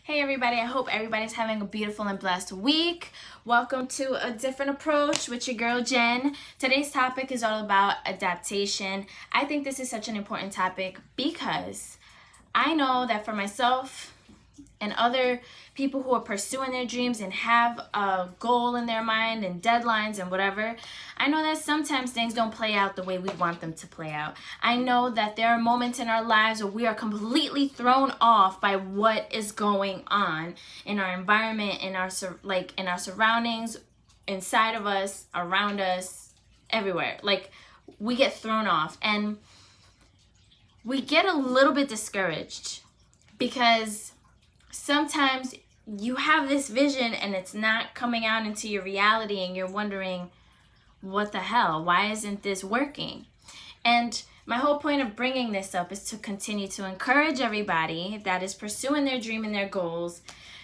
Hey everybody, I hope everybody's having a beautiful and blessed week. Welcome to A Different Approach with your girl Jen. Today's topic is all about adaptation. I think this is such an important topic because I know that for myself and other people who are pursuing their dreams and have a goal in their mind and deadlines and whatever, I know that sometimes things don't play out the way we want them to play out. I know that there are moments in our lives where we are completely thrown off by what is going on in our environment, in our surroundings, inside of us, around us, everywhere. Like, we get thrown off and we get a little bit discouraged because sometimes you have this vision and it's not coming out into your reality and you're wondering, what the hell? Why isn't this working? And my whole point of bringing this up is to continue to encourage everybody that is pursuing their dream and their goals.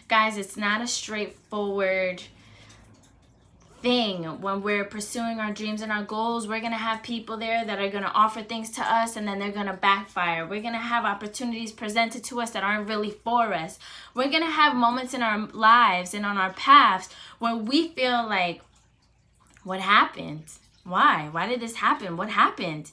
Guys, it's not a straightforward thing. When we're pursuing our dreams and our goals, we're going to have people there that are going to offer things to us and then they're going to backfire. We're going to have opportunities presented to us that aren't really for us. We're going to have moments in our lives and on our paths where we feel like, what happened? Why? Why did this happen? What happened?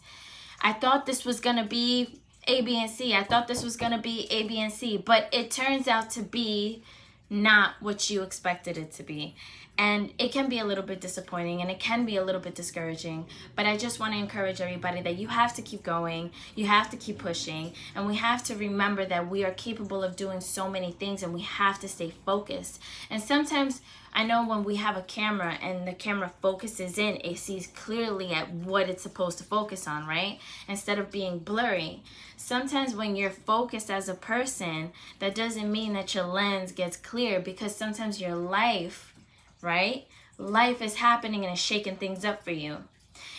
I thought this was going to be A, B, and C. I thought this was going to be A, B, and C. But it turns out to be not what you expected it to be. And it can be a little bit disappointing and it can be a little bit discouraging. But I just want to encourage everybody that you have to keep going. You have to keep pushing. And we have to remember that we are capable of doing so many things and we have to stay focused. And sometimes I know when we have a camera and the camera focuses in, it sees clearly at what it's supposed to focus on, right? Instead of being blurry. Sometimes when you're focused as a person, that doesn't mean that your lens gets clear, because sometimes your life, right? Life is happening and is shaking things up for you.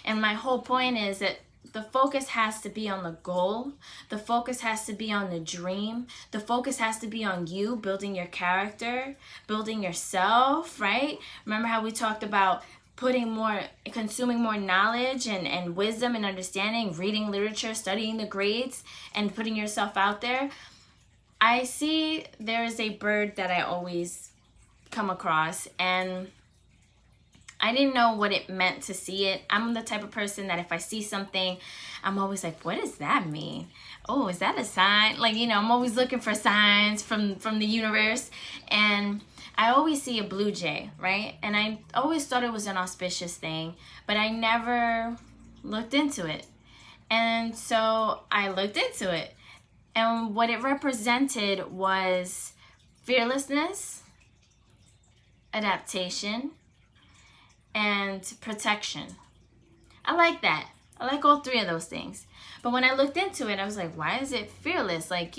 And my whole point is that the focus has to be on the goal. The focus has to be on the dream. The focus has to be on you building your character, building yourself, right? Remember how we talked about consuming more knowledge and wisdom and understanding, reading literature, studying the grades, and putting yourself out there? I see there is a bird that I always come across, and I didn't know what it meant to see it. I'm the type of person that if I see something, I'm always like, what does that mean? Oh, is that a sign? Like, I'm always looking for signs from the universe. And I always see a blue jay, right? And I always thought it was an auspicious thing, but I never looked into it. And so I looked into it. And what it represented was fearlessness, adaptation, and protection. I like that. I like all three of those things. But when I looked into it, I was like, why is it fearless? Like,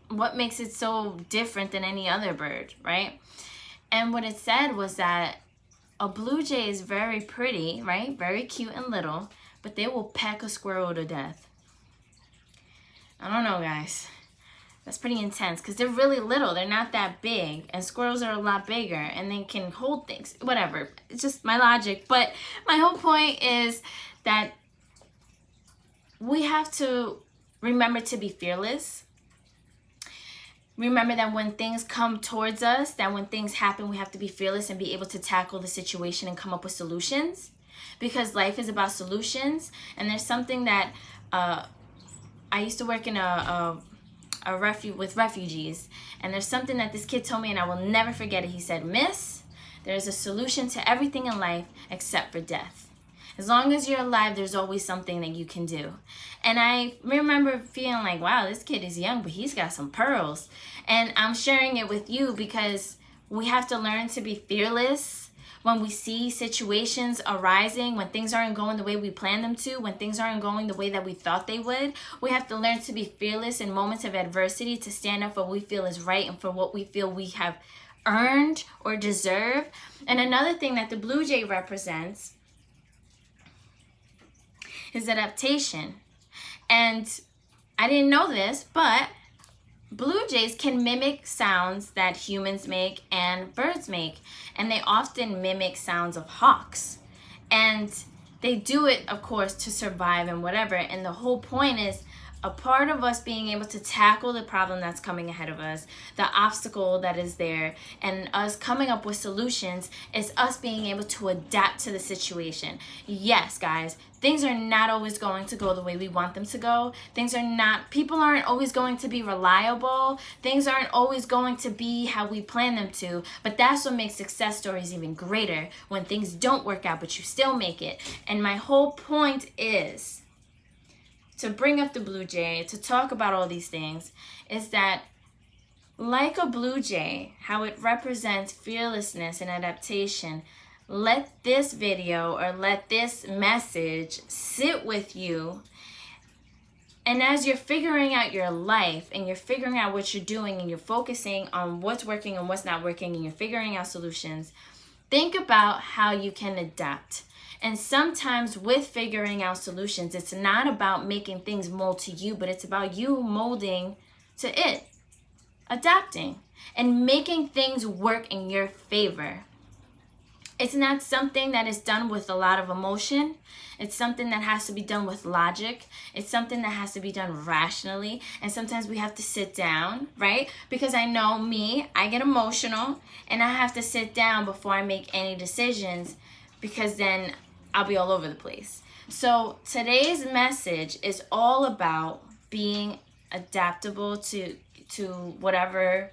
what makes it so different than any other bird, right? And what it said was that a blue jay is very pretty, right? Very cute and little, but they will peck a squirrel to death. I don't know, guys. That's pretty intense because they're really little. They're not that big. And squirrels are a lot bigger and they can hold things. Whatever. It's just my logic. But my whole point is that we have to remember to be fearless. Remember that when things come towards us, that when things happen, we have to be fearless and be able to tackle the situation and come up with solutions. Because life is about solutions. And there's something that I used to work in with refugees, and there's something that this kid told me and I will never forget it. He said, "Miss, there's a solution to everything in life except for death. As long as you're alive, there's always something that you can do." And I remember feeling like, wow, this kid is young, but he's got some pearls. And I'm sharing it with you because we have to learn to be fearless when we see situations arising, when things aren't going the way we planned them to, when things aren't going the way that we thought they would. We have to learn to be fearless in moments of adversity, to stand up for what we feel is right and for what we feel we have earned or deserve. And another thing that the blue jay represents is adaptation. And I didn't know this, but blue jays can mimic sounds that humans make and birds make, and they often mimic sounds of hawks. And they do it, of course, to survive and whatever. And the whole point is A part of us being able to tackle the problem that's coming ahead of us, the obstacle that is there, and us coming up with solutions is us being able to adapt to the situation. Yes, guys, things are not always going to go the way we want them to go. People aren't always going to be reliable. Things aren't always going to be how we plan them to. But that's what makes success stories even greater, when things don't work out, but you still make it. And my whole point is to bring up the blue jay, to talk about all these things, is that like a blue jay, how it represents fearlessness and adaptation, let this video or let this message sit with you. And as you're figuring out your life and you're figuring out what you're doing and you're focusing on what's working and what's not working and you're figuring out solutions, think about how you can adapt. And sometimes with figuring out solutions, it's not about making things mold to you, but it's about you molding to it, adapting, and making things work in your favor. It's not something that is done with a lot of emotion. It's something that has to be done with logic. It's something that has to be done rationally. And sometimes we have to sit down, right? Because I know me, I get emotional and I have to sit down before I make any decisions, because then I'll be all over the place. So today's message is all about being adaptable to whatever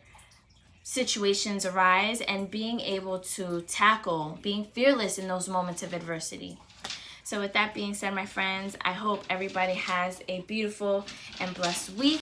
situations arise and being able to tackle, being fearless in those moments of adversity. So with that being said, my friends, I hope everybody has a beautiful and blessed week.